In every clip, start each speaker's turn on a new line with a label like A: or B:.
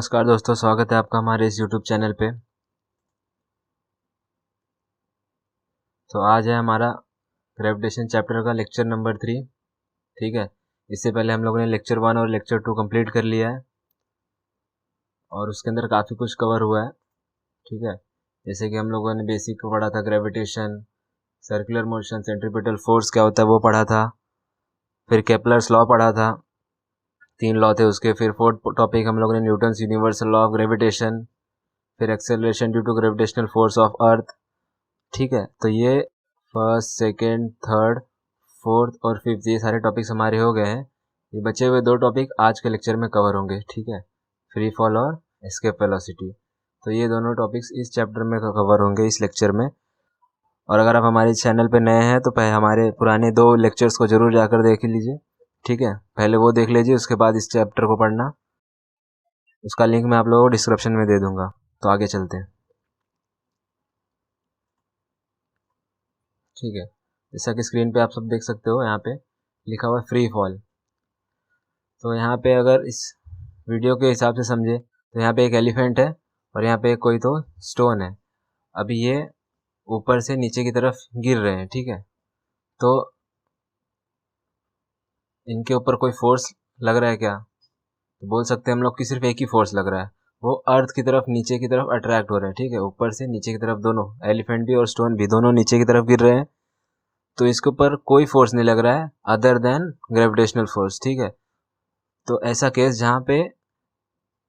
A: नमस्कार दोस्तों, स्वागत है आपका हमारे इस YouTube चैनल पे। तो आज है हमारा ग्रेविटेशन चैप्टर का लेक्चर नंबर 3। ठीक है, इससे पहले हम लोगों ने लेक्चर 1 और लेक्चर 2 कंप्लीट कर लिया है और उसके अंदर काफ़ी कुछ कवर हुआ है। ठीक है, जैसे कि हम लोगों ने बेसिक को पढ़ा था, gravitation, circular motion, centripetal force क्या होता है वो पढ़ा था, फिर केपलर्स लॉ पढ़ा था, 3 लॉ थे उसके। फिर फोर्थ टॉपिक हम लोगों ने Newton's universal law of gravitation, फिर acceleration due to gravitational force of earth. ठीक है, तो ये फर्स्ट, सेकेंड, थर्ड, फोर्थ और फिफ्थ ये सारे टॉपिक्स हमारे हो गए हैं। ये बचे हुए 2 टॉपिक आज के लेक्चर में कवर होंगे। ठीक है, फ्री फॉल और एस्केप वेलोसिटी। तो ये दोनों टॉपिक्स इस चैप्टर में कवर होंगे इस लेक्चर में। और अगर आप हमारे चैनल पे नए हैं तो पहले हमारे पुराने 2 लेक्चर्स को जरूर जाकर देख लीजिए। ठीक है, पहले वो देख लीजिए, उसके बाद इस चैप्टर को पढ़ना। उसका लिंक मैं आप लोगों को डिस्क्रिप्शन में दे दूंगा। तो आगे चलते हैं। ठीक है, जैसा कि स्क्रीन पे आप सब देख सकते हो, यहाँ पे लिखा हुआ है फ्री फॉल। तो यहाँ पे अगर इस वीडियो के हिसाब से समझे तो यहाँ पे एक एलिफेंट है और यहाँ पे कोई तो स्टोन है। अभी ये ऊपर से नीचे की तरफ गिर रहे हैं। ठीक है, तो इनके ऊपर कोई फोर्स लग रहा है क्या? तो बोल सकते हैं हम लोग कि सिर्फ एक ही फोर्स लग रहा है, वो अर्थ की तरफ, नीचे की तरफ अट्रैक्ट हो रहे हैं। ठीक है, ऊपर से नीचे की तरफ दोनों, एलिफेंट भी और स्टोन भी, दोनों नीचे की तरफ गिर रहे हैं। तो इसके ऊपर कोई फोर्स नहीं लग रहा है अदर देन ग्रेविटेशनल फोर्स। ठीक है, तो ऐसा केस जहाँ पे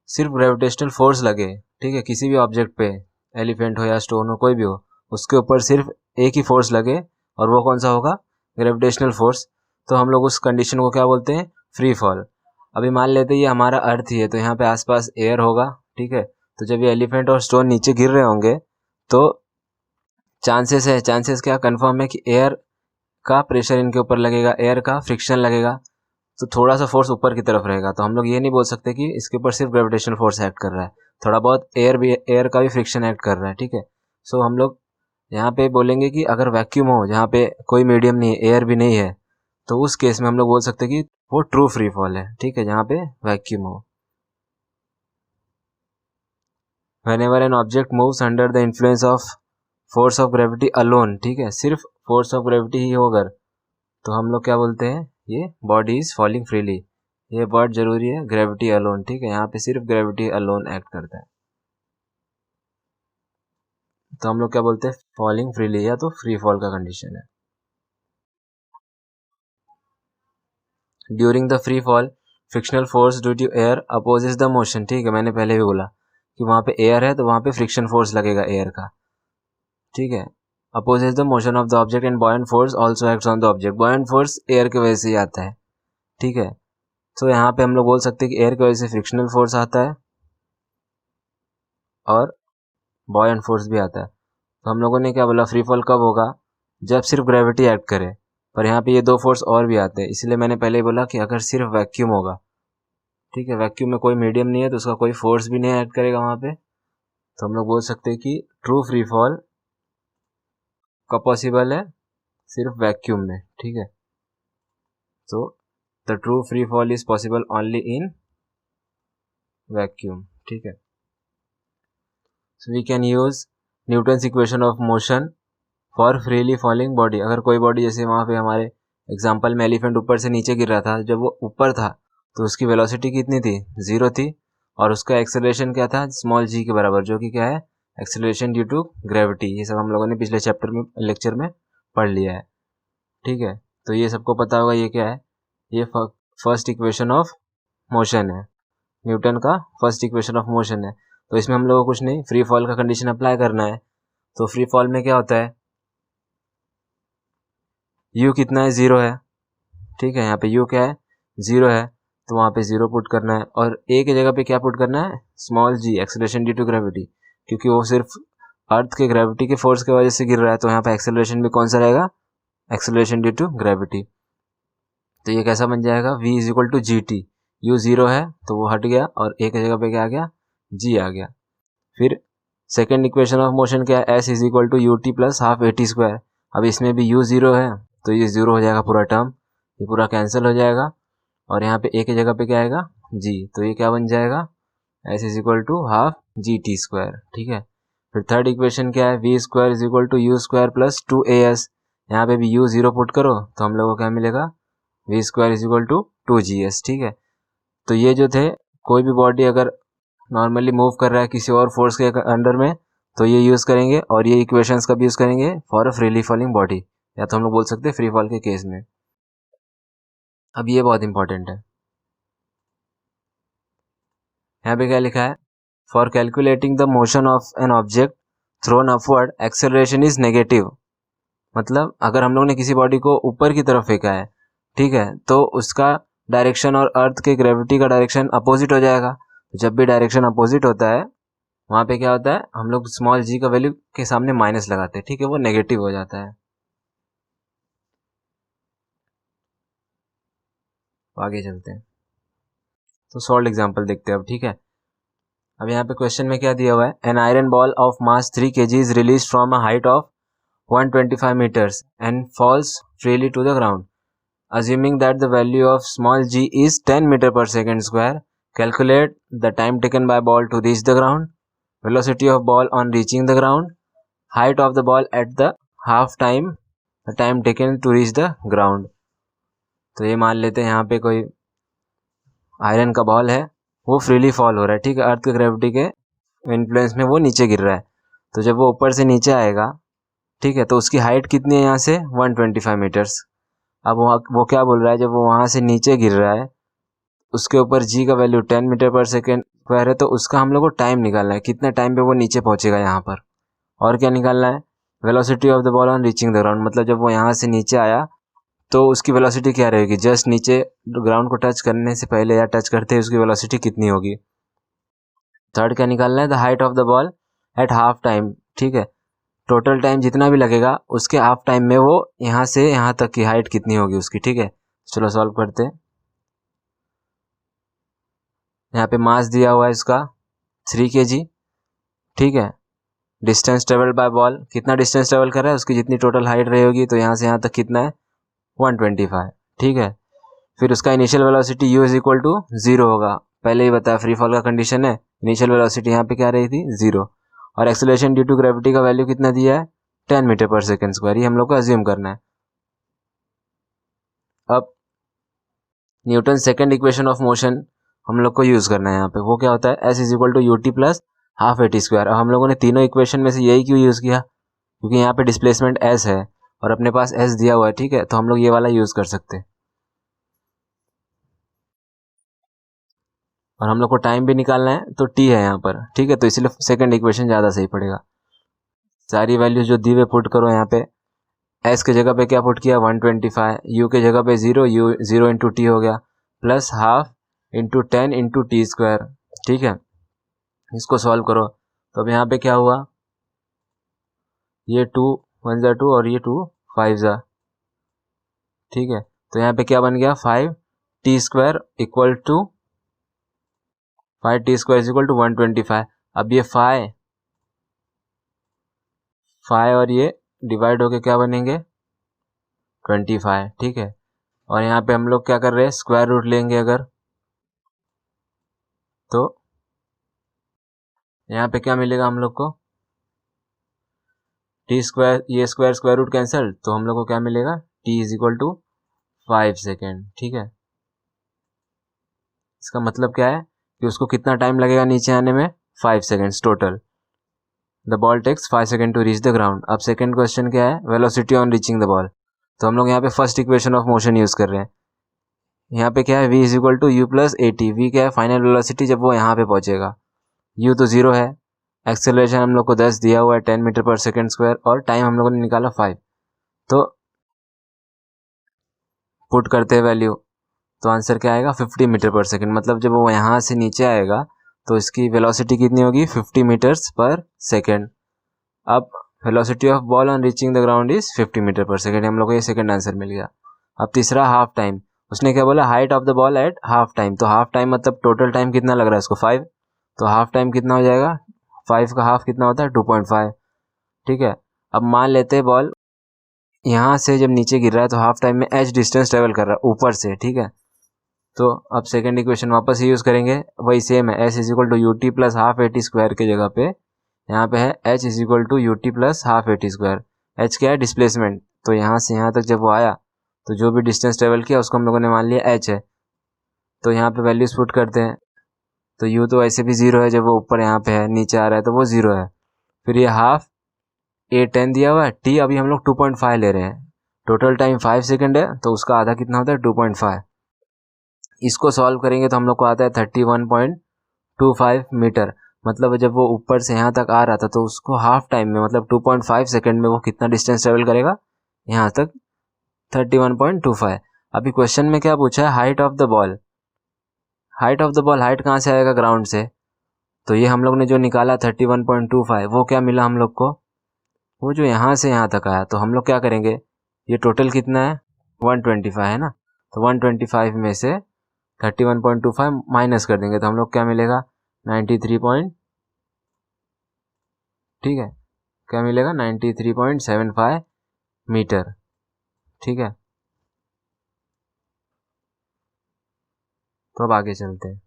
A: सिर्फ ग्रेविटेशनल फोर्स लगे, ठीक है, किसी भी ऑब्जेक्ट पे, एलिफेंट हो या स्टोन हो, कोई भी हो, उसके ऊपर सिर्फ एक ही फोर्स लगे, और वो कौन सा होगा? Gravitational force. तो हम लोग उस कंडीशन को क्या बोलते हैं? Free fall. अभी मान लेते हैं ये हमारा अर्थ ही है, तो यहाँ पे आसपास एयर होगा। ठीक है, तो जब ये एलिफेंट और स्टोन नीचे गिर रहे होंगे तो चांसेस क्या कंफर्म है कि एयर का प्रेशर इनके ऊपर लगेगा, एयर का फ्रिक्शन लगेगा, तो थोड़ा सा फोर्स ऊपर की तरफ रहेगा। तो हम लोग ये नहीं बोल सकते कि इसके ऊपर सिर्फ ग्रेविटेशनल फोर्स एक्ट कर रहा है, थोड़ा बहुत एयर का भी फ्रिक्शन एक्ट कर रहा है। ठीक है, सो हम लोग यहाँ पे बोलेंगे कि अगर वैक्यूम हो, जहाँ पे कोई मीडियम नहीं है, एयर भी नहीं है, तो उस केस में हम लोग बोल सकते हैं कि वो ट्रू फ्री फॉल है। ठीक है, जहाँ पे वैक्यूम हो। Whenever an object moves under the influence of force of gravity alone, ठीक है, सिर्फ फोर्स ऑफ ग्रेविटी ही हो अगर, तो हम लोग क्या बोलते हैं? ये बॉडी इज फॉलिंग फ्रीली। ये वर्ड जरूरी है, ग्रेविटी अलोन। ठीक है, यहाँ पे सिर्फ ग्रेविटी अलोन एक्ट करता है, तो हम लोग क्या बोलते हैं? फॉलिंग फ्रीली, या तो फ्री फॉल का कंडीशन है। During the free fall frictional force due to air opposes the motion. ठीक है, मैंने पहले भी बोला कि वहाँ पे एयर है तो वहाँ पे फ्रिक्शन फोर्स लगेगा एयर का। ठीक है, opposes the motion of the object and buoyant force also acts on the object. Buoyant force air की वजह से ही आता है। ठीक है, तो यहाँ पे हम लोग बोल सकते हैं कि एयर की वजह से फ्रिक्शनल फोर्स आता है और बॉयंट फोर्स भी आता है। तो हम लोगों ने क्या बोला? फ्री फॉल कब होगा? जब सिर्फ ग्रेविटी एक्ट करे। पर यहाँ पे ये 2 फोर्स और भी आते हैं, इसलिए मैंने पहले ही बोला कि अगर सिर्फ वैक्यूम होगा, ठीक है, वैक्यूम में कोई मीडियम नहीं है तो उसका कोई फोर्स भी नहीं एक्ट करेगा वहाँ पे, तो हम लोग बोल सकते हैं कि ट्रू फ्री फॉल कब पॉसिबल है? सिर्फ वैक्यूम में। ठीक है, तो the true free fall is possible only in vacuum. ठीक है, so we can use Newton's equation of motion for freely falling body. अगर कोई बॉडी, जैसे वहाँ पे हमारे एग्जाम्पल में एलिफेंट ऊपर से नीचे गिर रहा था, जब वो ऊपर था तो उसकी वेलोसिटी कितनी थी? 0 थी, और उसका एक्सेलरेशन क्या था? स्मॉल जी के बराबर, जो कि क्या है? Acceleration due to gravity. ये सब हम लोगों ने पिछले चैप्टर में, लेक्चर में पढ़ लिया है। ठीक है, तो ये सबको पता होगा ये क्या है? ये फर्स्ट इक्वेशन ऑफ मोशन है, न्यूटन का फर्स्ट इक्वेशन ऑफ मोशन है। तो इसमें हम लोग को कुछ नहीं, फ्री फॉल का कंडीशन अप्लाई करना है। तो फ्री फॉल में क्या होता है? यू कितना है? 0 है। ठीक है, यहाँ पे यू क्या है? 0 है, तो वहाँ पे 0 पुट करना है, और ए की जगह पे क्या पुट करना है? Small G, acceleration due to gravity, क्योंकि वो सिर्फ अर्थ के ग्रेविटी के फोर्स की वजह से गिर रहा है, तो यहाँ पे एक्सेलरेशन भी कौन सा रहेगा? Acceleration due to gravity. तो ये कैसा बन जाएगा? v is equal to G T. U 0 है तो वो हट गया, और ए की जगह पे क्या आ गया? जी आ गया। फिर सेकेंड इक्वेशन ऑफ मोशन क्या है? s is equal to U T plus half A T square. अब इसमें भी u 0 है तो ये 0 हो जाएगा पूरा टर्म, ये पूरा कैंसिल हो जाएगा, और यहाँ पे ए की जगह पे क्या आएगा? जी। तो ये क्या बन जाएगा? S is equal to half G T square, ठीक है। फिर थर्ड इक्वेशन क्या है, V square is equal to U square plus 2as, यहाँ पे भी यू 0 पुट करो तो हम लोग को क्या मिलेगा, V square is equal to 2gs, ठीक है। तो ये जो थे, कोई भी बॉडी अगर नॉर्मली मूव कर रहा है किसी और फोर्स के अंडर में तो ये यूज़ करेंगे, और ये इक्वेशंस का भी यूज़ करेंगे for a freely falling body, या तो हम लोग बोल सकते हैं फ्री फॉल के केस में। अब ये बहुत इंपॉर्टेंट है, यहाँ पे क्या लिखा है, for calculating the motion of an object throne upward acceleration is negative. मतलब अगर हम लोग ने किसी बॉडी को ऊपर की तरफ फेंका है, ठीक है, तो उसका डायरेक्शन और अर्थ के ग्रेविटी का डायरेक्शन अपोजिट हो जाएगा। तो जब भी डायरेक्शन अपोजिट होता है वहाँ पे क्या होता है, हम लोग स्मॉल जी का वैल्यू के सामने माइनस लगाते हैं, ठीक है, वो नेगेटिव हो जाता है। तो आगे चलते हैं, तो सॉल्व एग्जांपल देखते हैं अब, ठीक है। अब यहाँ पे क्वेश्चन में क्या दिया हुआ है, an iron ball of mass 3 kg is release from a height of 125 meters and falls freely to the ground. Assuming that the value of small g is 10 meter per second square, calculate the time taken by ball to reach the ground, velocity of ball on reaching the ground, height of the ball at the half time, the time taken to reach the ground. तो ये मान लेते हैं यहाँ पे कोई iron का ball है, वो फ्रीली फॉल हो रहा है, ठीक है, अर्थ के ग्रेविटी के इन्फ्लुएंस में वो नीचे गिर रहा है। तो जब वो ऊपर से नीचे आएगा, ठीक है, तो उसकी हाइट कितनी है यहाँ से 125 मीटर्स। अब वो क्या बोल रहा है, जब वो वहाँ से नीचे गिर रहा है उसके ऊपर जी का value 10 metre per second square है, तो उसका हम लोग को टाइम निकालना है, कितने टाइम पे वो नीचे पहुँचेगा यहाँ पर। और क्या निकालना है, velocity of the ball on reaching the ground, मतलब जब वो यहाँ से नीचे आया तो उसकी वेलोसिटी क्या रहेगी, जस्ट नीचे ग्राउंड को टच करने से पहले या टच करते ही उसकी वेलोसिटी कितनी होगी। थर्ड क्या निकालना है, the height of the ball at half time, ठीक है, टोटल टाइम जितना भी लगेगा उसके हाफ टाइम में वो यहाँ से यहाँ तक की हाइट कितनी होगी उसकी, ठीक है। चलो सॉल्व करते हैं। यहाँ पे मास दिया हुआ है इसका 3 kg, ठीक है। डिस्टेंस ट्रेवल बाय बॉल, कितना डिस्टेंस ट्रेवल कर रहा है, उसकी जितनी टोटल हाइट रही होगी, तो यहाँ से यहाँ तक कितना है 125, ठीक है। फिर उसका initial velocity u is equal to 0 होगा, पहले ही बताया फ्री फॉल का कंडीशन है, इनिशियल वेलोसिटी यहाँ पे क्या रही थी 0, और एक्सेलरेशन ड्यू टू ग्रेविटी का वैल्यू कितना दिया है 10 मीटर पर सेकेंड स्क्वायर, ये हम लोग को अज्यूम करना है। अब Newton second equation of motion हम लोग को यूज़ करना है यहाँ पे, वो क्या होता है, S is equal to U T plus half A T square. अब हम लोगों ने तीनों इक्वेशन में से यही क्यों यूज़ किया, क्योंकि यहाँ पे डिस्प्लेसमेंट एस है और अपने पास एस दिया हुआ है, ठीक है, तो हम लोग ये वाला यूज़ कर सकते हैं। और हम लोग को टाइम भी निकालना है, तो टी है यहाँ पर, ठीक है, तो इसलिए सेकंड इक्वेशन ज़्यादा सही पड़ेगा। सारी वैल्यूज जो दी हुए पुट करो यहाँ पे, एस के जगह पे क्या पुट किया 125, यू के जगह पे 0, यू 0 इंटू टी हो गया, plus half into 10 into T square, ठीक है। इसको सॉल्व करो तो अब यहाँ पे क्या हुआ, ये 2 1 जा 2 और ये 2 5 जा, ठीक है, तो यहाँ पे क्या बन गया 5 T square equal to 5 T square equal to 125। अब ये 5 और ये डिवाइड होके क्या बनेंगे 25, ठीक है। और यहाँ पे हम लोग क्या कर रहे हैं, स्क्वायर रूट लेंगे अगर, तो यहाँ पे क्या मिलेगा हम लोग को, टी स्क्वायर, ये स्क्वायर स्क्वायर रूट कैंसल, तो हम लोग को क्या मिलेगा T is equal to 5 second, ठीक है। इसका मतलब क्या है कि उसको कितना टाइम लगेगा नीचे आने में, 5 seconds total. The ball takes 5 second to reach the ground. अब सेकेंड क्वेश्चन क्या है, velocity on reaching the ball, तो हम लोग यहाँ पे first equation of motion use कर रहे हैं। यहाँ पे क्या है, v is equal to U plus A T, V क्या है फाइनल वेलोसिटी जब वो यहाँ पे पहुंचेगा, u तो 0 है, एक्सेलरेशन हम लोग को 10 दिया हुआ है 10 मीटर पर सेकेंड स्क्वायर, और टाइम हम लोगों ने निकाला 5, तो पुट करते हैं वैल्यू, तो आंसर क्या आएगा 50 मीटर पर सेकेंड। मतलब जब वो यहाँ से नीचे आएगा तो इसकी वेलोसिटी कितनी होगी 50 मीटर्स पर सेकेंड। अब velocity of ball on reaching the ground is 50 metre per second, हम लोग को ये सेकेंड आंसर मिल गया। अब तीसरा हाफ टाइम, उसने क्या बोला height of the ball at half time, तो हाफ टाइम मतलब टोटल टाइम कितना लग रहा है इसको 5, तो हाफ टाइम कितना हो जाएगा 5 का हाफ कितना होता है 2.5, ठीक है। अब मान लेते हैं बॉल यहाँ से जब नीचे गिर रहा है तो हाफ टाइम में एच डिस्टेंस ट्रेवल कर रहा है ऊपर से, ठीक है, तो अब सेकेंड इक्वेशन वापस यूज़ करेंगे, वही सेम है, H is equal to U T plus half A T square के जगह पे यहाँ पे है H is equal to U T plus half A T square. H क्या है? डिस्प्लेसमेंट। तो यहाँ से यहाँ तक जब वो आया तो जो भी डिस्टेंस ट्रेवल किया उसको हम लोगों ने मान लिया एच है। तो यहाँ पे वैल्यूज पुट करते हैं, तो यू तो वैसे भी 0 है, जब वो ऊपर यहाँ पे है, नीचे आ रहा है तो वो 0 है। फिर ये हाफ ए 10 दिया हुआ है, टी अभी हम लोग 2.5 ले रहे हैं, टोटल टाइम 5 सेकेंड है, तो उसका आधा कितना होता है? 2.5। इसको सॉल्व करेंगे तो हम लोग को आता है 31.25 मीटर। मतलब जब वो ऊपर से यहाँ तक आ रहा था तो उसको हाफ टाइम में, मतलब 2.5 सेकेंड में वो कितना डिस्टेंस ट्रेवल करेगा? यहाँ तक 31.25। अभी क्वेश्चन में क्या पूछा है? Height of the ball. Height of the ball, height कहाँ से आएगा? ग्राउंड से। तो ये हम लोग ने जो निकाला 31.25, वो क्या मिला हम लोग को? वो जो यहाँ से यहाँ तक आया। तो हम लोग क्या करेंगे, ये टोटल कितना है? 125 है ना, तो 125 में से 31.25 माइनस कर देंगे तो हम लोग क्या मिलेगा? 93 ठीक है, क्या मिलेगा? 93.75 मीटर। ठीक है, तो अब आगे चलते हैं,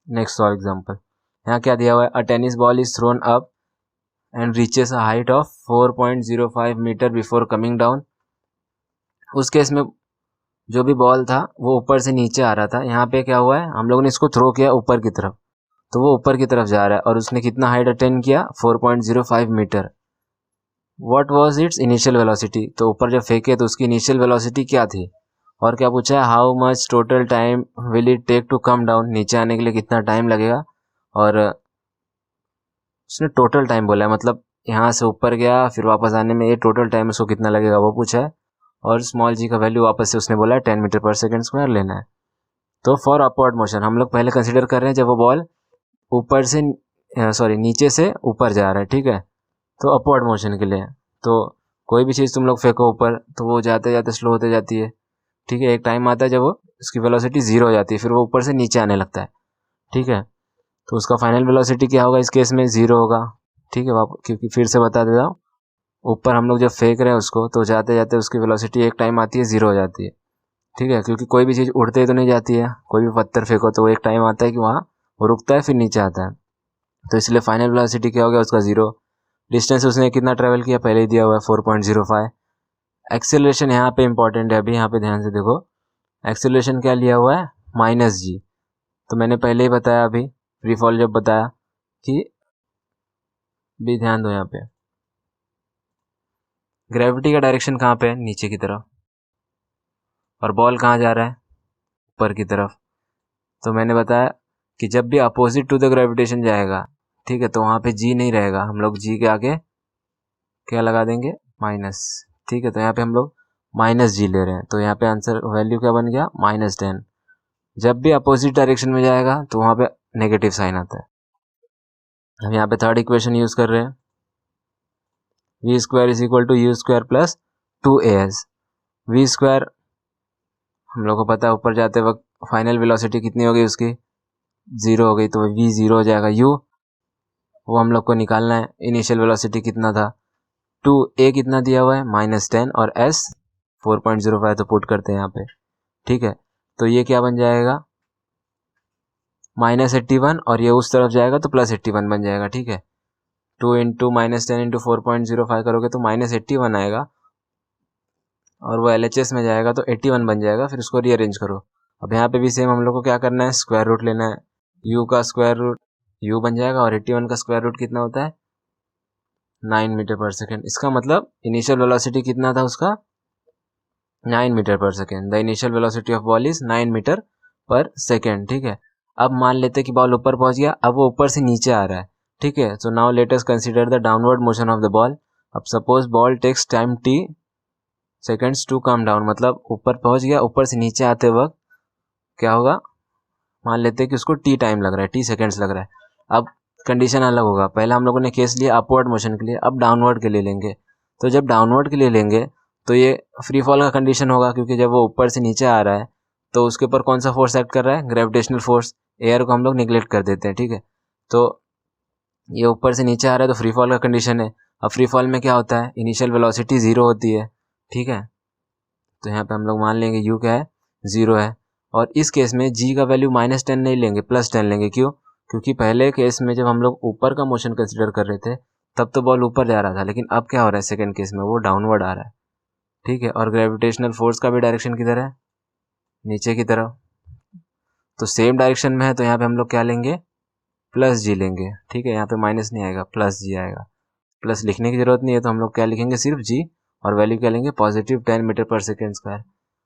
A: नेक्स्ट और एग्जांपल। यहाँ क्या दिया हुआ है? A tennis ball is thrown up and reaches a height of 4.05 metre before coming down. उस केस में जो भी बॉल था वो ऊपर से नीचे आ रहा था। यहाँ पे क्या हुआ है? हम लोगों ने इसको थ्रो किया ऊपर की तरफ, तो वो ऊपर की तरफ जा रहा है और उसने कितना हाइट अटेन किया? 4.05 metre. What was its initial velocity? तो ऊपर जब फेंके तो उसकी इनिशियल वेलोसिटी क्या थी? और क्या पूछा है? How much total time will it take to come down? नीचे आने के लिए कितना टाइम लगेगा? और उसने टोटल टाइम बोला है, मतलब यहाँ से ऊपर गया फिर वापस आने में ये टोटल टाइम उसको कितना लगेगा वो पूछा है। और स्मॉल जी का वैल्यू वापस से उसने बोला है 10 मीटर पर सेकेंड स्क्वायर लेना है। तो फॉर अपवर्ड मोशन हम लोग पहले कंसिडर कर रहे हैं जब वो बॉल ऊपर से नीचे से ऊपर जा रहा है। ठीक है, तो अपवर्ड मोशन के लिए तो कोई भी चीज़ तुम लोग फेंको ऊपर तो वो जाते जाते स्लो होते जाती है। ठीक है, एक टाइम आता है जब वो उसकी वेलोसिटी 0 हो जाती है, फिर वो ऊपर से नीचे आने लगता है। ठीक है, तो उसका फाइनल वेलोसिटी क्या होगा? इस केस में 0 होगा। ठीक है, क्योंकि फिर से बता देता हूँ, ऊपर हम लोग जब फेंक रहे हैं उसको तो जाते जाते उसकी वेलोसिटी एक टाइम आती है 0 हो जाती है। ठीक है, क्योंकि कोई भी चीज़ उड़ते ही तो नहीं जाती है, कोई भी पत्थर फेंको तो वो एक टाइम आता है कि वहाँ वो रुकता है फिर नीचे आता है। तो इसलिए फाइनल वेलोसिटी क्या हो गया उसका? 0। डिस्टेंस उसने कितना ट्रेवल किया पहले ही दिया हुआ है 4.05। एक्सेलरेशन यहाँ पे इंपॉर्टेंट है, अभी यहाँ पे ध्यान से देखो, एक्सेलरेशन क्या लिया हुआ है? -g। तो मैंने पहले ही बताया अभी फ्री फॉल जब बताया कि भी ध्यान दो, यहाँ पे ग्रेविटी का डायरेक्शन कहाँ पे है? नीचे की तरफ, और बॉल कहाँ जा रहा है? ऊपर की तरफ। तो मैंने बताया कि जब भी अपोजिट टू द ग्रेविटेशन जाएगा, ठीक है, तो वहाँ पे जी नहीं रहेगा, हम लोग जी के आगे क्या लगा देंगे? माइनस। ठीक है, तो यहाँ पे हम लोग -g ले रहे हैं, तो यहाँ पे आंसर वैल्यू क्या बन गया? -10। जब भी अपोजिट डायरेक्शन में जाएगा तो वहाँ पे नेगेटिव साइन आता है। हम यहाँ पे थर्ड इक्वेशन यूज कर रहे हैं, V square is equal to U square plus 2as। V square हम लोग को पता है ऊपर जाते वक्त फाइनल वेलोसिटी कितनी हो गई उसकी? 0 हो गई, तो v 0 हो जाएगा। u वो हम लोग को निकालना है, इनिशियल वेलोसिटी कितना था? 2a कितना दिया हुआ है? -10, और s 4.05 तो पुट करते हैं यहाँ पे। ठीक है, तो ये क्या बन जाएगा? -81, और ये उस तरफ जाएगा तो +81 बन जाएगा। ठीक है, 2 इंटू -10 इंटू 4.05 करोगे तो -81 आएगा, और वो LHS में जाएगा तो 81 बन जाएगा। फिर उसको रीअरेंज करो। अब यहाँ पे भी सेम हम लोग को क्या करना है? स्क्वायर रूट लेना है। u का स्क्वायर रूट u बन जाएगा, और 81 का स्क्वायर रूट कितना होता है? 9 मीटर पर सेकेंड। इसका मतलब इनिशियल वेलोसिटी कितना था उसका? 9 metre per second. The initial velocity of ball is 9 metre per second. ठीक है, अब मान लेते कि बॉल ऊपर पहुंच गया, अब वो ऊपर से नीचे आ रहा है। ठीक है, so now let us consider the downward motion of the ball. अब suppose ball takes time t seconds to come down, मतलब ऊपर पहुंच गया, ऊपर से नीचे आते वक्त क्या होगा? मान लेते हैं कि उसको t टाइम लग रहा है, t सेकेंड्स लग रहा है। अब कंडीशन अलग होगा, पहले हम लोगों ने केस लिया अपवर्ड मोशन के लिए, अब डाउनवर्ड के लिए लेंगे। तो जब डाउनवर्ड के लिए लेंगे तो ये फ्री फॉल का कंडीशन होगा, क्योंकि जब वो ऊपर से नीचे आ रहा है तो उसके ऊपर कौन सा फोर्स एक्ट कर रहा है? Gravitational force. एयर को हम लोग निगलेक्ट कर देते हैं। ठीक है, तो ये ऊपर से नीचे आ रहा है तो फ्री फॉल का कंडीशन है। अब फ्री फॉल में क्या होता है? इनिशियल वेलोसिटी 0 होती है। ठीक है, तो यहाँ पे हम लोग मान लेंगे u क्या है? 0 है, और इस केस में जी का वैल्यू -10 नहीं लेंगे, +10 लेंगे। क्यों? क्योंकि पहले केस में जब हम लोग ऊपर का मोशन कंसिडर कर रहे थे तब तो बॉल ऊपर जा रहा था, लेकिन अब क्या हो रहा है सेकंड केस में, वो डाउनवर्ड आ रहा है। ठीक है, और ग्रेविटेशनल फोर्स का भी डायरेक्शन किधर है? नीचे की तरफ। तो सेम डायरेक्शन में है तो यहाँ पे हम लोग क्या लेंगे? +g लेंगे। ठीक है, यहाँ पे माइनस नहीं आएगा, +g आएगा। प्लस लिखने की जरूरत नहीं है तो हम लोग क्या लिखेंगे? सिर्फ g, और वैल्यू क्या लेंगे? +10 मीटर/सेकंड स्क्वायर।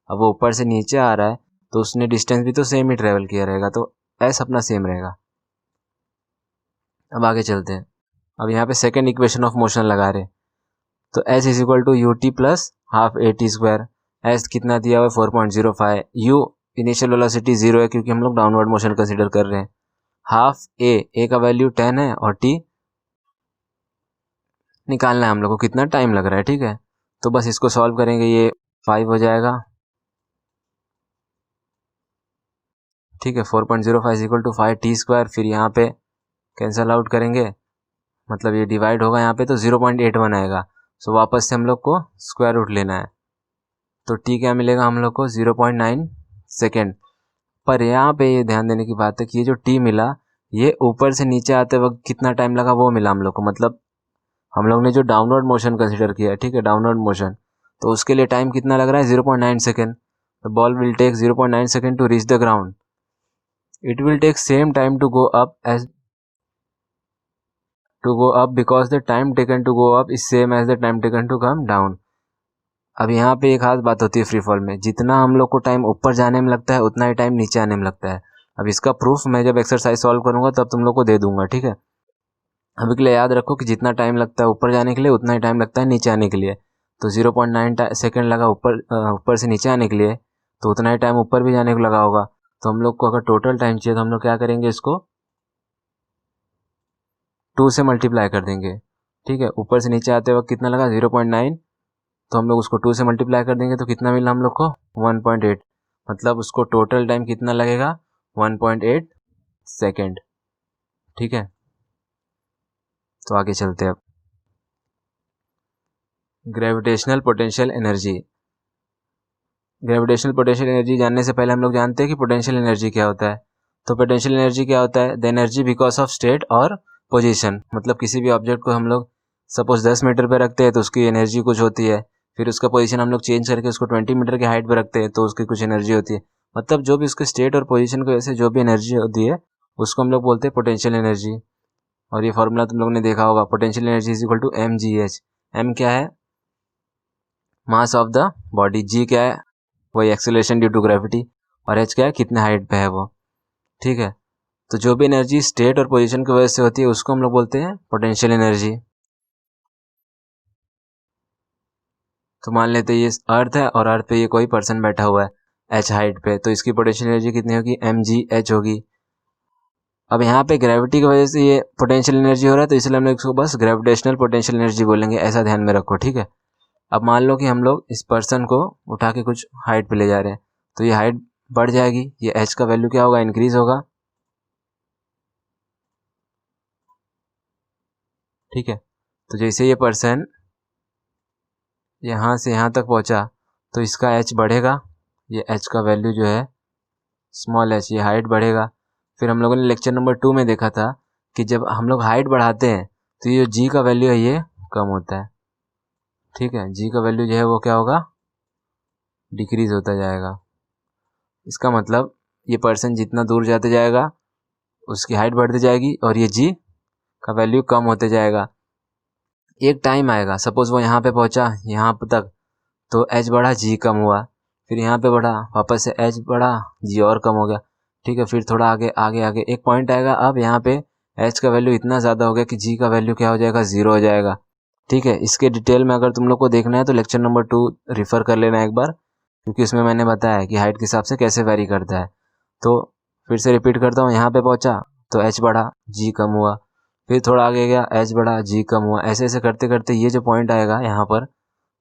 A: अब वो ऊपर से नीचे आ रहा है तो उसने डिस्टेंस भी तो सेम ही ट्रेवल किया रहेगा, तो s अपना सेम रहेगा। अब आगे चलते हैं। अब यहाँ पे सेकंड इक्वेशन ऑफ मोशन लगा रहे, तो s = ut + half at²। s कितना दिया हुआ है? 4.05। u इनिशियल वेलोसिटी 0 है क्योंकि हम लोग डाउनवर्ड मोशन कंसिडर कर रहे हैं। हाफ a का वैल्यू 10 है और t निकालना है हम लोग को, कितना टाइम लग रहा है। ठीक है, तो बस इसको सॉल्व करेंगे, ये 5 हो जाएगा। ठीक है, 4.05 = 5t²। फिर यहाँ पे कैंसल आउट करेंगे, मतलब ये डिवाइड होगा यहाँ पे तो 0.81 आएगा। सो वापस से हम लोग को स्क्वायर रूट लेना है, तो टी क्या मिलेगा हम लोग को? 0.9 सेकेंड। पर यहाँ पे ये ध्यान देने की बात है कि ये जो टी मिला ये ऊपर से नीचे आते वक्त कितना टाइम लगा वो मिला हम लोग को, मतलब हम लोग ने जो डाउनवर्ड मोशन कंसिडर किया है, ठीक है, डाउनवर्ड मोशन, तो उसके लिए टाइम कितना लग रहा है? 0.9 second. The ball will take 0.9 second to reach the ground. It will take same time to go up as because the time taken to go up is same as the time taken to come down। अब यहाँ पे एक खास बात होती है free fall में, जितना हम लोग को टाइम ऊपर जाने में लगता है उतना ही टाइम नीचे आने में लगता है। अब इसका प्रूफ मैं जब एक्सरसाइज सॉल्व करूंगा तब तुम लोग को दे दूंगा। ठीक है, अभी के लिए याद रखो कि जितना टाइम लगता है ऊपर जाने के लिए उतना ही टाइम लगता है नीचे आने के लिए। तो 0.9 सेकेंड लगा ऊपर से नीचे आने के लिए, तो उतना ही टाइम ऊपर भी जाने को लगा होगा। तो हम लोग को अगर टोटल टाइम चाहिए तो हम लोग क्या करेंगे? इसको 2 से मल्टीप्लाई कर देंगे। ठीक है, ऊपर से नीचे आते वक्त कितना लगा? 0.9, तो हम लोग उसको 2 से मल्टीप्लाई कर देंगे तो कितना मिला हम लोग को? 1.8। मतलब उसको टोटल टाइम कितना लगेगा? 1.8 सेकेंड। ठीक है, तो आगे चलते हैं। अब gravitational potential energy. Gravitational potential energy जानने से पहले हम लोग जानते हैं कि पोटेंशियल एनर्जी क्या होता है। तो पोटेंशियल एनर्जी क्या होता है? The energy because of state और पोजीशन। मतलब किसी भी ऑब्जेक्ट को हम लोग सपोज 10 मीटर पे रखते हैं तो उसकी एनर्जी कुछ होती है, फिर उसका पोजीशन हम लोग चेंज करके उसको 20 मीटर की हाइट पे रखते हैं तो उसकी कुछ एनर्जी होती है। मतलब जो भी उसके स्टेट और पोजीशन की वजह से जो भी एनर्जी होती है उसको हम लोग बोलते हैं पोटेंशियल एनर्जी। और ये फॉर्मूला तुम लोग ने देखा होगा, पोटेंशियल एनर्जी = mgh। m क्या है? Mass of the body. g क्या है? वही एक्सेलरेशन ड्यू टू ग्रेविटी। और h क्या है? कितने हाइट पे है वो। ठीक है, तो जो भी एनर्जी स्टेट और पोजीशन की वजह से होती है उसको हम लोग बोलते हैं पोटेंशियल एनर्जी। तो मान लेते हैं ये अर्थ है और अर्थ पे ये कोई पर्सन बैठा हुआ है h हाइट पे, तो इसकी पोटेंशियल एनर्जी कितनी होगी? mgh होगी। अब यहाँ पे ग्रेविटी की वजह से ये पोटेंशियल एनर्जी हो रहा है तो इसलिए हम लोग इसको बस ग्रेविटेशनल पोटेंशियल एनर्जी बोलेंगे, ऐसा ध्यान में रखो। ठीक है, अब मान लो कि हम लोग इस पर्सन को उठा के कुछ हाइट पे ले जा रहे हैं तो ये हाइट बढ़ जाएगी, ये h का वैल्यू क्या होगा? इंक्रीज होगा। ठीक है, तो जैसे ये पर्सन यहाँ से यहाँ तक पहुँचा तो इसका h बढ़ेगा, ये h का वैल्यू जो है स्मॉल h, ये हाइट बढ़ेगा। फिर हम लोगों ने लेक्चर नंबर 2 में देखा था कि जब हम लोग हाइट बढ़ाते हैं तो ये जो g का वैल्यू है ये कम होता है। ठीक है, g का वैल्यू जो है वो क्या होगा? डिक्रीज होता जाएगा। इसका मतलब ये पर्सन जितना दूर जाते जाएगा उसकी हाइट बढ़ती जाएगी और ये g का वैल्यू कम होते जाएगा। एक टाइम आएगा, सपोज वो यहाँ पे पहुँचा यहाँ तक तो h बढ़ा, g कम हुआ, फिर यहाँ पे बढ़ा, वापस से h बढ़ा, g और कम हो गया। ठीक है, फिर थोड़ा आगे आगे आगे एक पॉइंट आएगा, अब यहाँ पे h का वैल्यू इतना ज़्यादा हो गया कि g का वैल्यू क्या हो जाएगा? 0 हो जाएगा। ठीक है, इसके डिटेल में अगर तुम लोग को देखना है तो लेक्चर नंबर 2 रिफ़र कर लेना एक बार, क्योंकि उसमें मैंने बताया है कि हाइट के हिसाब से कैसे वेरी करता है। तो फिर से रिपीट करता हूँ, यहाँ पे पहुँचा तो h बढ़ा, g कम हुआ, फिर थोड़ा आगे गया, h बढ़ा, g कम हुआ, ऐसे ऐसे करते करते ये जो पॉइंट आएगा यहाँ पर,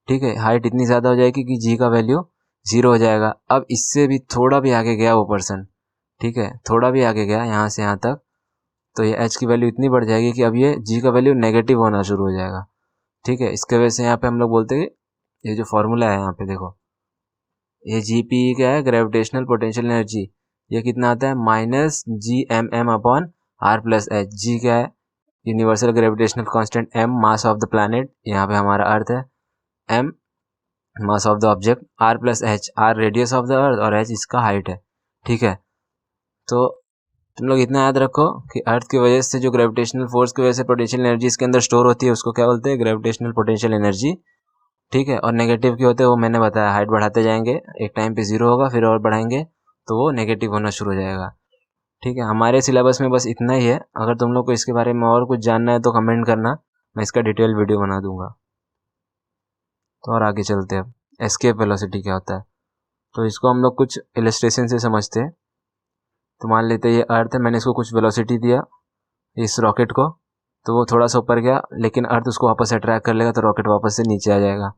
A: ठीक है, हाइट इतनी ज़्यादा हो जाएगी कि g का वैल्यू 0 हो जाएगा। अब इससे भी थोड़ा भी आगे गया वो पर्सन, ठीक है, थोड़ा भी आगे गया यहाँ से यहाँ तक, तो ये h की वैल्यू इतनी बढ़ जाएगी कि अब ये g का वैल्यू नेगेटिव होना शुरू हो जाएगा। ठीक है, इसके वजह से यहाँ पे हम लोग बोलते हैं ये जो फॉर्मूला है यहाँ पे देखो, ये GP क्या है, ग्रेविटेशनल पोटेंशियल एनर्जी, ये कितना आता है -GMM/r+h। G क्या है, universal gravitational constant, M mass of the planet, यहाँ पे हमारा अर्थ है, M mass of the object, r+h, r radius of the earth और h इसका हाइट है। ठीक है, तो तुम लोग इतना याद रखो कि अर्थ की वजह से जो ग्रेविटेशनल फोर्स की वजह से पोटेंशियल एनर्जी इसके अंदर स्टोर होती है उसको क्या बोलते हैं, ग्रेविटेशनल पोटेंशियल एनर्जी। ठीक है, और नेगेटिव के होते हैं वो मैंने बताया, हाइट बढ़ाते जाएंगे, एक टाइम पे 0 होगा, फिर और बढ़ाएंगे तो वो नेगेटिव होना शुरू हो जाएगा। ठीक है, हमारे सिलेबस में बस इतना ही है। अगर तुम लोग को इसके बारे में और कुछ जानना है तो कमेंट करना, मैं इसका डिटेल वीडियो बना दूंगा। तो और आगे चलते हैं, एस्केप वेलोसिटी क्या होता है, तो इसको हम लोग कुछ इलस्ट्रेशन से समझते हैं। तो मान लेते हैं ये अर्थ है, मैंने इसको कुछ वेलोसिटी दिया इस रॉकेट को, तो वो थोड़ा सा ऊपर गया, लेकिन अर्थ उसको वापस से अट्रैक्ट कर लेगा तो रॉकेट वापस से नीचे आ जाएगा।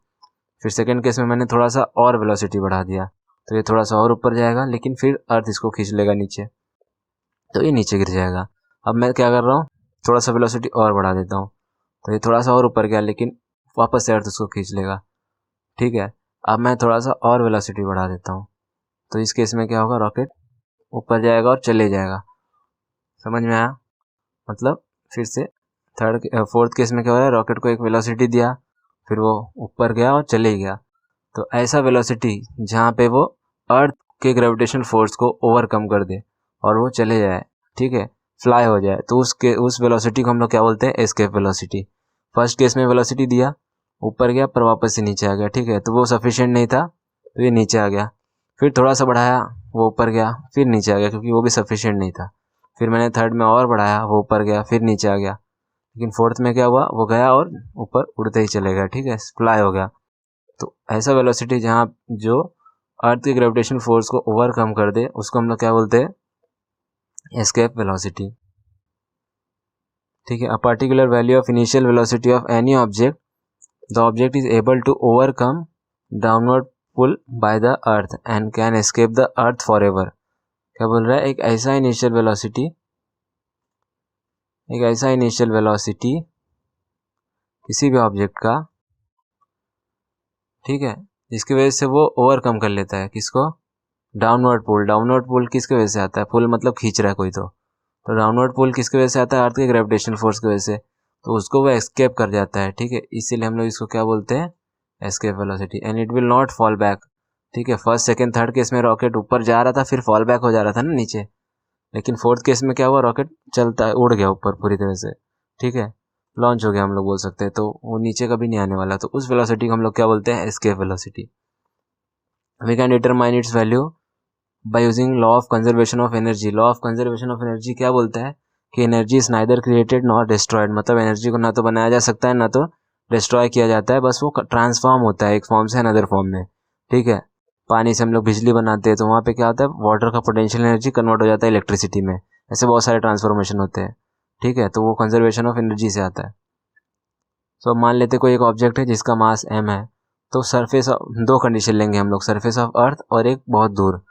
A: फिर सेकंड केस में मैंने थोड़ा सा और वेलोसिटी बढ़ा दिया, तो ये थोड़ा सा और ऊपर जाएगा, लेकिन फिर अर्थ इसको खींच लेगा नीचे, तो ये नीचे गिर जाएगा। अब मैं क्या कर रहा हूँ, थोड़ा सा वेलोसिटी और बढ़ा देता हूँ, तो ये थोड़ा सा और ऊपर गया, लेकिन वापस से अर्थ उसको खींच लेगा। ठीक है, अब मैं थोड़ा सा और वेलोसिटी बढ़ा देता हूँ, तो इस केस में क्या होगा, रॉकेट ऊपर जाएगा और चले जाएगा। समझ में आया, मतलब फिर से फोर्थ केस में क्या हो रहा है, रॉकेट को एक वेलोसिटी दिया, फिर वो ऊपर गया और चले गया। तो ऐसा वेलोसिटी जहाँ पे वो अर्थ के ग्रेविटेशनल फोर्स को ओवरकम कर दे और वो चले जाए, ठीक है, फ्लाई हो जाए, तो उस वेलोसिटी को हम लोग क्या बोलते हैं, एस्केप वेलोसिटी। फर्स्ट केस में वेलोसिटी दिया, ऊपर गया पर वापस से नीचे आ गया। ठीक है, तो वो सफिशिएंट नहीं था, तो ये नीचे आ गया। फिर थोड़ा सा बढ़ाया, वो ऊपर गया, फिर नीचे आ गया, क्योंकि वो भी सफिशिएंट नहीं था। फिर मैंने थर्ड में और बढ़ाया, वो ऊपर गया, फिर नीचे आ गया। लेकिन फोर्थ में क्या हुआ, वो गया और ऊपर उड़ते ही चले गया। ठीक है, फ्लाई हो गया। तो ऐसा वेलोसिटी जहाँ जो अर्थ के ग्रेविटेशन फोर्स को ओवरकम कर दे उसको हम लोग क्या बोलते हैं, एस्केप वेलोसिटी। ठीक है, a particular value of initial velocity of any object, the object is able to overcome downward pull by the earth and can escape the earth for ever. क्या बोल रहा है, एक ऐसा इनिशियल वेलोसिटी किसी भी ऑब्जेक्ट का, ठीक है, जिसकी वजह से वो ओवरकम कर लेता है किसको, डाउनवर्ड पुल। डाउनवर्ड पुल किसकी वजह से आता है, पुल मतलब खींच रहा है कोई, तो डाउनवर्ड पुल किसकी वजह से आता है, अर्थ के ग्रेविटेशनल फोर्स की वजह से, तो उसको वो एस्केप कर जाता है। ठीक है, इसीलिए हम लोग इसको क्या बोलते हैं, escape velocity, and it will not fall back. ठीक है, फर्स्ट सेकंड थर्ड केस में रॉकेट ऊपर जा रहा था, फिर फॉल बैक हो जा रहा था ना नीचे, लेकिन फोर्थ केस में क्या हुआ, रॉकेट चलता है, उड़ गया ऊपर पूरी तरह से। ठीक है, लॉन्च हो गया हम लोग बोल सकते हैं, तो वो नीचे कभी नहीं आने वाला। तो उस वेलोसिटी को हम लोग क्या बोलते हैं, escape velocity. We can determine its value by using law of conservation of energy. Law of conservation of energy क्या बोलता है कि energy is neither created not destroyed, मतलब एनर्जी को ना तो बनाया जा सकता है ना तो डिस्ट्रॉय किया जाता है, बस वो ट्रांसफॉर्म होता है एक फॉर्म से अनदर फॉर्म में। ठीक है, पानी से हम लोग बिजली बनाते हैं तो वहाँ पे क्या होता है, वाटर का पोटेंशियल एनर्जी कन्वर्ट हो जाता है इलेक्ट्रिसिटी में। ऐसे बहुत सारे ट्रांसफॉर्मेशन होते हैं। ठीक है, तो वो कंजर्वेशन ऑफ एनर्जी से आता है। तो मान लेते कोई एक ऑब्जेक्ट है जिसका मास m है, तो सरफेस, दो कंडीशन लेंगे हम लोग, सरफेस ऑफ अर्थ और एक बहुत दूर।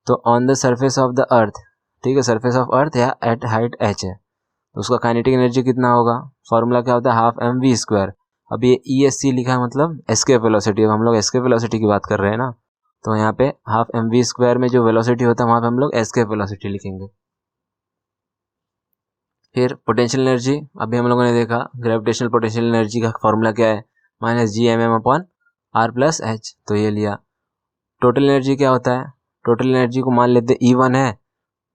A: तो on the surface of the earth, ठीक है, सरफेस ऑफ अर्थ या एट हाइट h है, तो उसका काइनेटिक एनर्जी कितना होगा, फॉर्मूला क्या होता है, हाफ mv²। अब ये ESC लिखा है मतलब एस्केप वेलोसिटी, अब हम लोग एस्केप वेलोसिटी की बात कर रहे हैं ना, तो यहाँ पे हाफ mv² में जो वेलोसिटी होता है वहाँ पे हम लोग एस्केप वेलोसिटी लिखेंगे। फिर पोटेंशियल एनर्जी, अभी हम लोगों ने देखा ग्रेविटेशनल पोटेंशियल एनर्जी का फॉर्मूला क्या है, -GMM/r+h, तो ये लिया। टोटल एनर्जी क्या होता है, टोटल एनर्जी को मान लेते E1 है,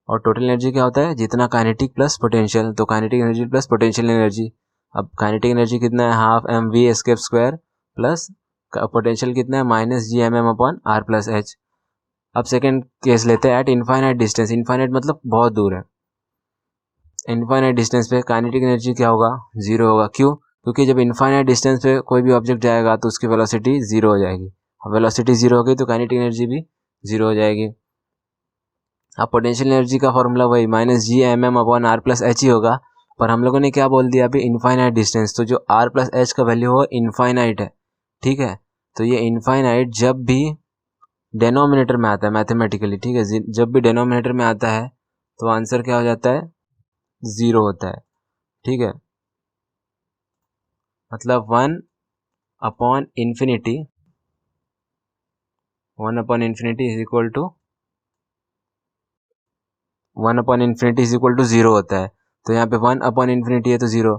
A: और टोटल एनर्जी क्या होता है, जितना काइनेटिक प्लस पोटेंशियल, तो kinetic energy plus potential energy. अब काइनेटिक एनर्जी कितना है, half mv escape square plus potential कितना है, -GMM/r+h। अब सेकेंड केस लेते हैं, एट इनफाइनाइट डिस्टेंस, इनफाइनाइट मतलब बहुत दूर है, इनफाइनाइट डिस्टेंस पे काइनेटिक एनर्जी क्या होगा, 0 होगा। क्यों, क्योंकि जब इनफाइनाइट डिस्टेंस पे कोई भी ऑब्जेक्ट जाएगा तो उसकी वेलोसिटी 0 हो जाएगी। अब वेलोसिटी 0 हो गई तो काइनेटिक एनर्जी भी 0 हो जाएगी। अब पोटेंशियल एनर्जी का फॉर्मूला वही -GMM/r+h ही होगा, पर हम लोगों ने क्या बोल दिया अभी, इनफाइनाइट डिस्टेंस, तो जो r+h का वैल्यू हो इनफाइनाइट है। ठीक है, तो ये इनफाइनाइट जब भी डेनोमिनेटर में आता है मैथमेटिकली, ठीक है, जब भी डेनोमिनेटर में आता है तो आंसर क्या हो जाता है, 0 होता है। ठीक है, मतलब 1/∞ 1/∞ इज इक्वल टू 0 होता है। तो यहाँ पे 1/∞ है तो 0।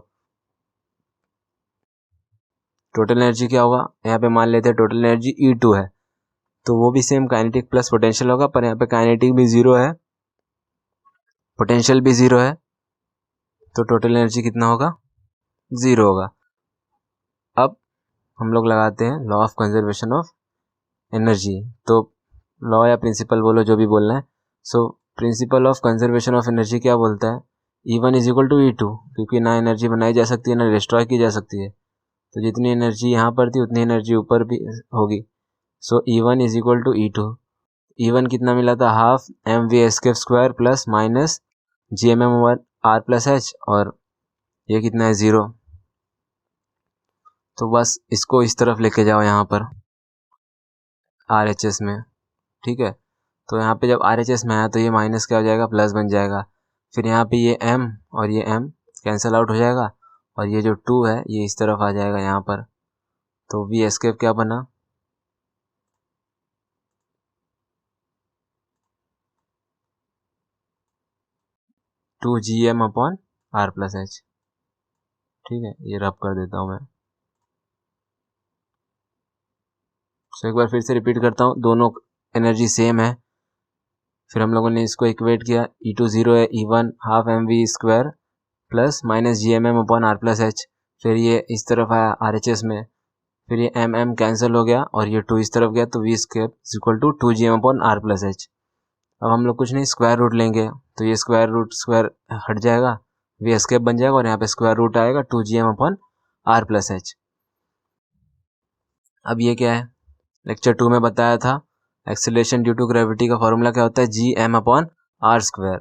A: टोटल एनर्जी क्या होगा, यहाँ पे मान लेते हैं टोटल एनर्जी E2 है, तो वो भी सेम काइनेटिक प्लस पोटेंशियल होगा, पर यहाँ पे काइनेटिक भी 0 है, पोटेंशियल भी 0 है, तो टोटल एनर्जी कितना होगा, 0 होगा। अब हम लोग लगाते हैं law of conservation of energy. तो लॉ या प्रिंसिपल बोलो, जो भी बोलना है। So principle of conservation of energy क्या बोलता है, E1 is equal to E2, क्योंकि ना एनर्जी बनाई जा सकती है ना डिस्ट्रॉय की जा सकती है, तो जितनी एनर्जी यहाँ पर थी उतनी एनर्जी ऊपर भी होगी। सो E1 is equal to E2। E1 कितना मिला था, half mv² plus minus gmm/r+h, और ये कितना है, 0। तो बस इसको इस तरफ लेके जाओ यहाँ पर RHS में, ठीक है। तो यहाँ पे जब RHS में आया तो ये माइनस क्या हो जाएगा, प्लस बन जाएगा। फिर यहाँ पे ये m और ये m कैंसिल आउट हो जाएगा, और ये जो 2 है ये इस तरफ आ जाएगा यहाँ पर। तो v² क्या बना, टू gm/r+h, ठीक है। ये रब कर देता हूँ मैं। तो एक बार फिर से रिपीट करता हूँ, दोनों एनर्जी सेम है। फिर हम लोगों ने इसको इक्वेट किया, E2 0 है, E1 half mv² plus minus gmm/r+h। फिर ये इस तरफ आया RHS में, फिर ये mm कैंसिल हो गया और ये 2 इस तरफ गया, तो v² is equal to 2gm/r+h। अब हम लोग कुछ नहीं, स्क्वायर रूट लेंगे, तो ये स्क्वायर रूट स्क्वायर हट जाएगा, v² बन जाएगा, और यहाँ पे स्क्वायर रूट आएगा 2gm/r+h। अब ये क्या है, लेक्चर 2 में बताया था एक्सेलरेशन ड्यू टू ग्रेविटी का फॉर्मूला क्या होता है, gm/r²।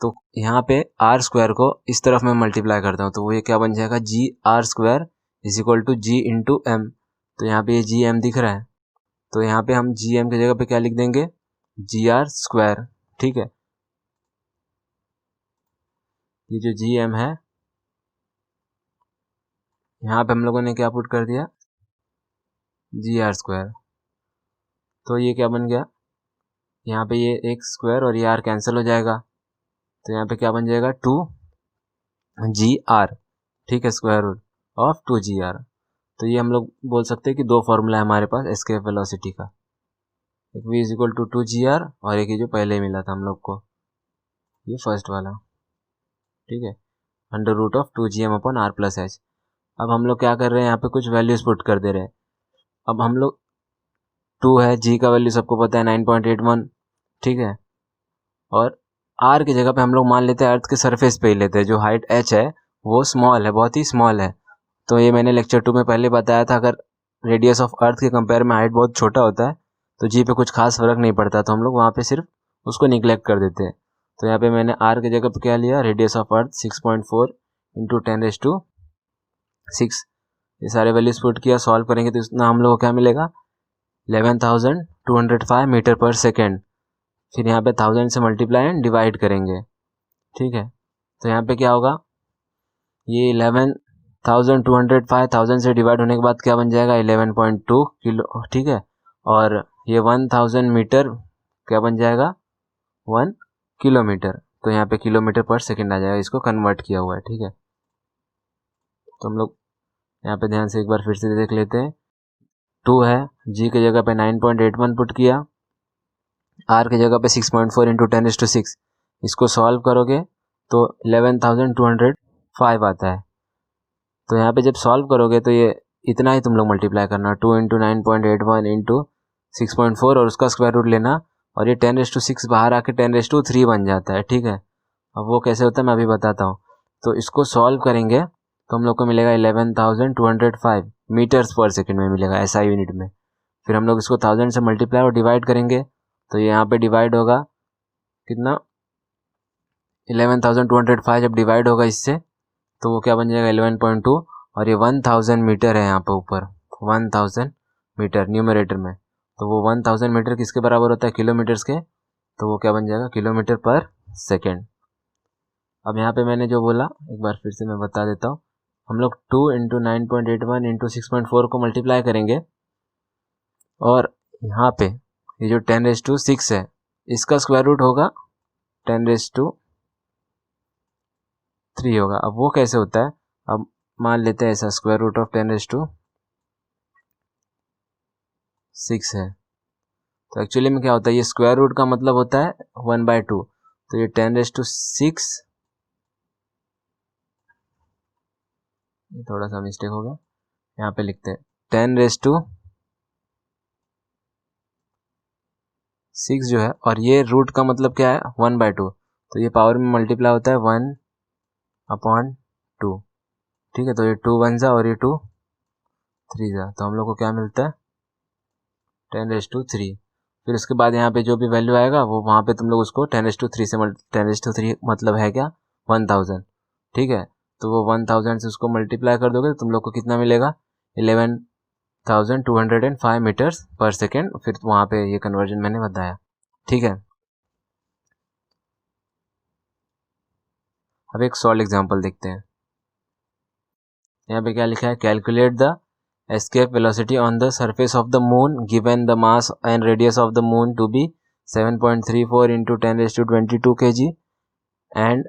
A: तो यहाँ पे r² को इस तरफ मैं मल्टीप्लाई करता हूँ, तो वो ये क्या बन जाएगा, gr² is equal to g into m। तो यहाँ पे ये gm दिख रहा है, तो यहाँ पे हम gm की जगह पे क्या लिख देंगे, gr², ठीक है। ये जो gm है, यहाँ पे हम लोगों ने क्या पुट कर दिया, gr²। तो ये क्या बन गया, यहाँ पे ये एक स्क्वायर और ये r कैंसिल हो जाएगा, तो यहाँ पे क्या बन जाएगा, 2gr, ठीक है, स्क्वायर रूट ऑफ 2gr। तो ये हम लोग बोल सकते हैं कि दो फॉर्मूला है हमारे पास एस्केप वेलोसिटी का, एक v is equal to 2gr और एक ये जो पहले मिला था हम लोग को, ये फर्स्ट वाला, ठीक है, अंडर रूट ऑफ 2gm/r+h। अब हम लोग क्या कर रहे हैं, यहाँ पे कुछ वैल्यूज पुट कर दे रहे हैं। अब हम लोग 2 है, g का वैल्यू सबको पता है 9.81, ठीक है, और r की जगह पे हम लोग मान लेते हैं अर्थ के सरफेस पे ही लेते हैं, जो हाइट h है वो स्मॉल है, बहुत ही स्मॉल है। तो ये मैंने लेक्चर 2 में पहले बताया था, अगर रेडियस ऑफ अर्थ के कंपेयर में हाइट बहुत छोटा होता है तो जी पे कुछ खास फर्क नहीं पड़ता, तो हम लोग वहाँ पे सिर्फ उसको निगलेक्ट कर देते हैं। तो यहाँ पे मैंने r की जगह पे क्या लिया, रेडियस ऑफ अर्थ 6.4 इंटू 10⁶। ये सारे वैल्यूज पुट किया, सॉल्व करेंगे तो इतना हम लोग को क्या मिलेगा, 11,205 मीटर पर सेकेंड। फिर यहाँ पे 1000 से मल्टीप्लाई एंड डिवाइड करेंगे, ठीक है। तो यहाँ पे क्या होगा, ये 11,205 1000 से डिवाइड होने के बाद क्या बन जाएगा, 11.2 किलो, ठीक है। और ये 1000 मीटर क्या बन जाएगा, 1 किलोमीटर। तो यहाँ पे किलोमीटर पर सेकेंड आ जाएगा, इसको कन्वर्ट किया हुआ है, ठीक है। तो हम लोग यहाँ पे ध्यान से एक बार फिर से देख लेते हैं। 2 है, जी की जगह पे 9.81 पुट किया, आर की जगह पे 6.4 इंटू 10⁶। इसको सॉल्व करोगे तो 11,205 आता है। तो यहाँ पे जब सॉल्व करोगे तो ये इतना ही तुम लोग मल्टीप्लाई करना, 2 इंटू 9.81 इंटू 6.4 और उसका स्क्वायर रूट लेना, और ये 10⁶ बाहर आके 10�3 बन जाता है, ठीक है। अब वो कैसे होता है मैं अभी बताता हूँ। तो इसको सॉल्व करेंगे तो हम लोग को मिलेगा 11,205 मीटर्स पर सेकेंड में मिलेगा, SI यूनिट में। फिर हम लोग इसको 1000 से मल्टीप्लाई और डिवाइड करेंगे, तो ये यहाँ पे डिवाइड होगा कितना, 11,205 जब डिवाइड होगा इससे तो वो क्या बन जाएगा, 11.2, और ये 1000 मीटर है यहाँ पे ऊपर, 1000 मीटर न्यूमरेटर में। तो वो 1000 मीटर किसके बराबर होता है, किलोमीटर्स के, तो वो क्या बन जाएगा, किलोमीटर पर सेकेंड। अब यहाँ पे मैंने जो बोला एक बार फिर से मैं बता देता हूँ, हम लोग 2 इंटू 9.81 इंटू 6.4 को मल्टीप्लाई करेंगे, और यहाँ पे ये जो 10⁻6 है इसका स्क्वायर रूट होगा 10⁻3 होगा। अब वो कैसे होता है, अब मान लेते हैं ऐसा स्क्वायर रूट ऑफ 10⁻6 है, तो एक्चुअली में क्या होता है, ये स्क्वायर रूट का मतलब होता है 1/2, तो ये 10⁻6, ये थोड़ा सा मिस्टेक हो गया, यहाँ पे लिखते हैं 10⁻6 जो है, और ये रूट का मतलब क्या है 1/2, तो ये पावर में मल्टीप्लाई होता है 1/2, ठीक है। तो ये 2 1 जा और ये 2 3 जा, तो हम लोग को क्या मिलता है 10⁻3। फिर उसके बाद यहाँ पे जो भी वैल्यू आएगा वो वहाँ पे तुम लोग उसको 10⁻3 से 10⁻3 मतलब है क्या 1000, ठीक है। तो वो 1000 से उसको मल्टीप्लाई कर दोगे तो तुम लोग को कितना मिलेगा 11,205 मीटर्स पर सेकेंड। फिर वहाँ पे ये कन्वर्जन मैंने बताया, ठीक है। अब एक सॉल्व एग्जांपल देखते हैं। यहाँ पे क्या लिखा है, calculate the escape velocity on the surface of the moon given the mass and radius of the moon to be 7.34 into 10⁻22 kg and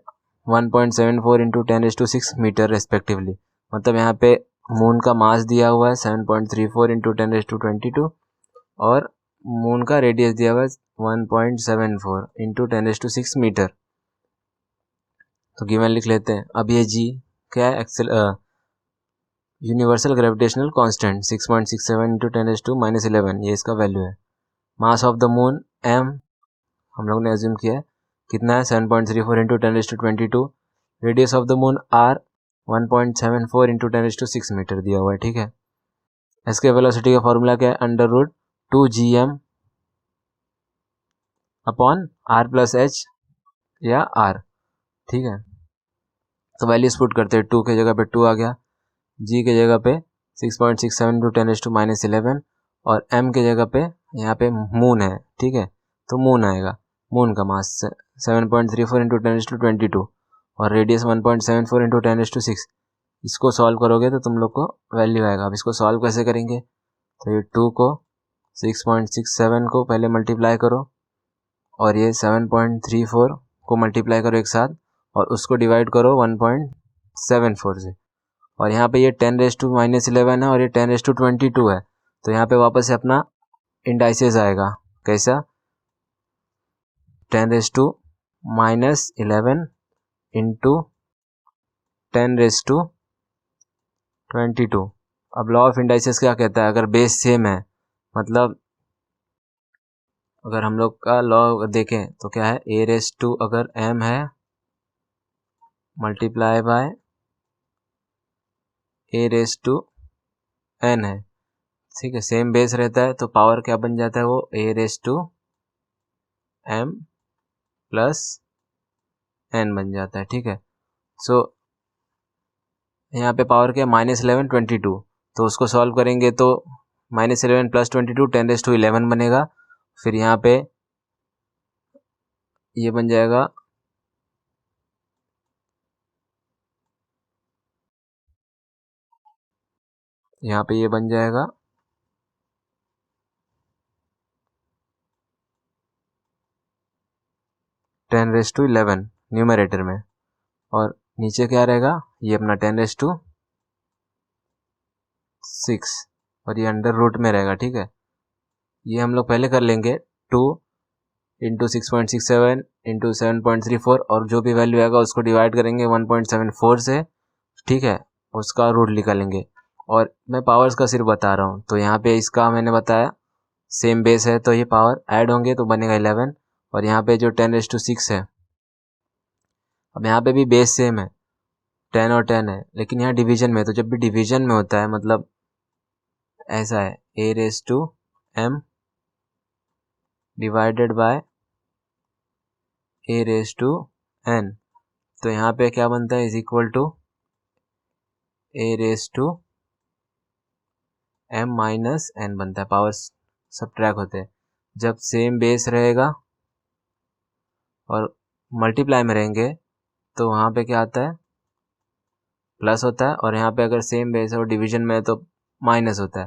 A: 1.74 into 10⁻6 metre respectively. मतलब यहाँ पे मून का मास दिया हुआ है 7.34 into 10⁻22 और मून का रेडियस दिया हुआ है 1.74 into 10⁻6 मीटर। तो गिवन लिख लेते हैं। अब ये जी क्या है, यूनिवर्सल ग्रेविटेशनल कांस्टेंट 6.67 इंटू 10⁻⁻11, ये इसका वैल्यू है। Mass of the moon m हम लोग ने एज्यूम किया है कितना है 7.34 into 10⁻22। Radius of the moon r 1.74 into 10⁻6 metre दिया हुआ है, ठीक है। इसके वेलोसिटी का फॉर्मूला क्या है, √2gm upon r plus h या r, ठीक है। तो वैल्यूज पुट करते हैं, 2 के जगह पे 2 आ गया, g के जगह पे 6.67 इंटू 10⁻11 और m के जगह पे यहाँ पे मून है, ठीक है। तो मून आएगा, मून का मास 7.34 इंटू 10⁻22 और रेडियस 1.74 इंटू 10⁻6। इसको सॉल्व करोगे तो तुम लोग को वैल्यू आएगा। अब इसको सॉल्व कैसे करेंगे, तो ये 2 को 6.67 को पहले मल्टीप्लाई करो और ये 7.34 को मल्टीप्लाई करो एक साथ और उसको डिवाइड करो 1.74 से, और यहाँ पे ये 10⁻−11 है और ये 10⁻22 है, तो यहाँ पे वापस से अपना इंडाइसेस आएगा, कैसा 10⁻−11 इंटू 10⁻22। अब लॉ ऑफ इंडाइसेस क्या कहता है, अगर बेस सेम है, मतलब अगर हम लोग का लॉ देखें तो क्या है, a⁻, अगर m है मल्टीप्लाई बाय a⁻n है, ठीक है। सेम बेस रहता है तो पावर क्या बन जाता है, वो a⁻m प्लस n बन जाता है, ठीक है। सो यहाँ पे पावर क्या -11 22, तो उसको सॉल्व करेंगे तो -11 प्लस 22 10⁻11 बनेगा। फिर यहाँ पे ये बन जाएगा यहाँ पे ये बन जाएगा 10⁻11 न्यूमरेटर में, और नीचे क्या रहेगा, ये अपना 10⁻6 और ये अंडर रूट में रहेगा, ठीक है। ये हम लोग पहले कर लेंगे 2 इंटू 6.67 इंटू 7.34 और जो भी वैल्यू आएगा उसको डिवाइड करेंगे 1.74 से, ठीक है, उसका रूट निकालेंगे। और मैं पावर्स का सिर्फ बता रहा हूँ, तो यहाँ पे इसका मैंने बताया सेम बेस है तो ये पावर ऐड होंगे तो बनेगा 11, और यहाँ पे जो 10⁻6 है, अब यहाँ पे भी बेस सेम है 10 और 10 है, लेकिन यहाँ डिवीजन में, तो जब भी डिवीजन में होता है मतलब ऐसा है a⁻m डिवाइडेड बाय a⁻n, तो यहाँ पे क्या बनता है, is equal to a⁻m minus n बनता है, पावर सब्ट्रैक्ट होते हैं। जब सेम बेस रहेगा और मल्टीप्लाई में रहेंगे तो वहाँ पे क्या आता है, प्लस होता है, और यहाँ पे अगर सेम बेस है और डिवीजन में है तो माइनस होता है।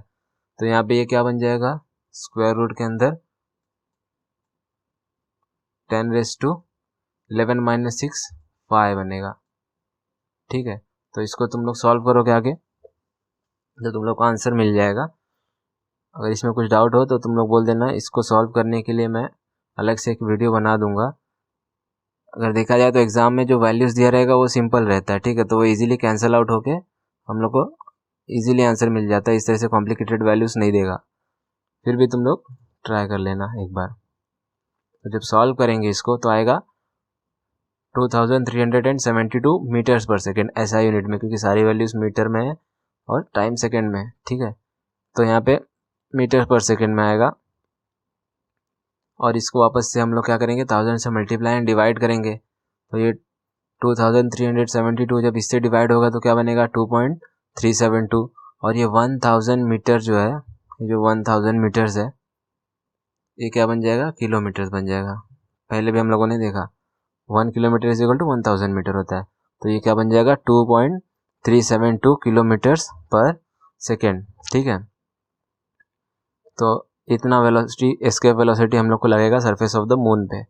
A: तो यहाँ पे ये क्या बन जाएगा, स्क्वायर रूट के अंदर 10⁻⁻6 5 बनेगा। ठीक है, तो इसको तुम लोग सॉल्व करोगे आगे तो तुम लोग को आंसर मिल जाएगा। अगर इसमें कुछ डाउट हो तो तुम लोग बोल देना। इसको सॉल्व करने के लिए मैं अलग से एक वीडियो बना दूंगा। अगर देखा जाए तो एग्ज़ाम में जो वैल्यूज़ दिया रहेगा वो सिंपल रहता है, ठीक है, तो वो इजीली कैंसिल आउट होके हम लोग को इजीली आंसर मिल जाता है। इस तरह से कॉम्प्लिकेटेड वैल्यूज़ नहीं देगा। फिर भी तुम लोग ट्राई कर लेना एक बार। तो जब सॉल्व करेंगे इसको तो आएगा 2372 metres per second SI unit में, क्योंकि सारी वैल्यूज़ मीटर में है और टाइम सेकेंड में है। ठीक है, तो यहाँ पे मीटर पर सेकेंड में आएगा। और इसको वापस से हम लोग क्या करेंगे, 1000 से मल्टीप्लाई एंड डिवाइड करेंगे। तो ये 2372 जब इससे डिवाइड होगा तो क्या बनेगा, 2.372। और ये 1000 मीटर जो है, ये जो 1000 मीटर्स है ये क्या बन जाएगा, किलोमीटर्स बन जाएगा। पहले भी हम लोगों ने देखा 1 kilometre is equal to 1000 metre होता है। तो ये क्या बन जाएगा, 2.372 किलोमीटर्स पर सेकेंड। ठीक है, तो इतना वेलोसिटी, एस्केप वेलोसिटी हम लोग को लगेगा सरफेस ऑफ द मून पे।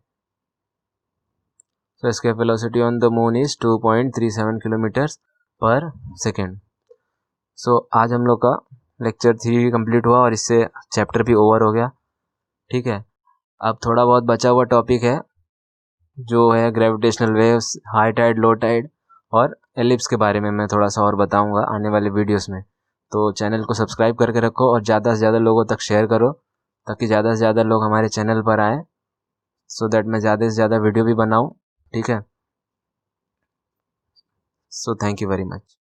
A: तो escape velocity on the moon is 2.37 kilometres पर सेकेंड। सो आज हम लोग का लेक्चर 3 कंप्लीट हुआ और इससे चैप्टर भी ओवर हो गया। ठीक है, अब थोड़ा बहुत बचा हुआ टॉपिक है जो है gravitational waves, high tide, low tide और एलिप्स के बारे में मैं थोड़ा सा और बताऊंगा आने वाले वीडियोस में। तो चैनल को सब्सक्राइब करके रखो और ज़्यादा से ज़्यादा लोगों तक शेयर करो ताकि ज़्यादा से ज़्यादा लोग हमारे चैनल पर आएँ, सो दैट मैं ज़्यादा से ज़्यादा वीडियो भी बनाऊँ। ठीक है, so thank you very much.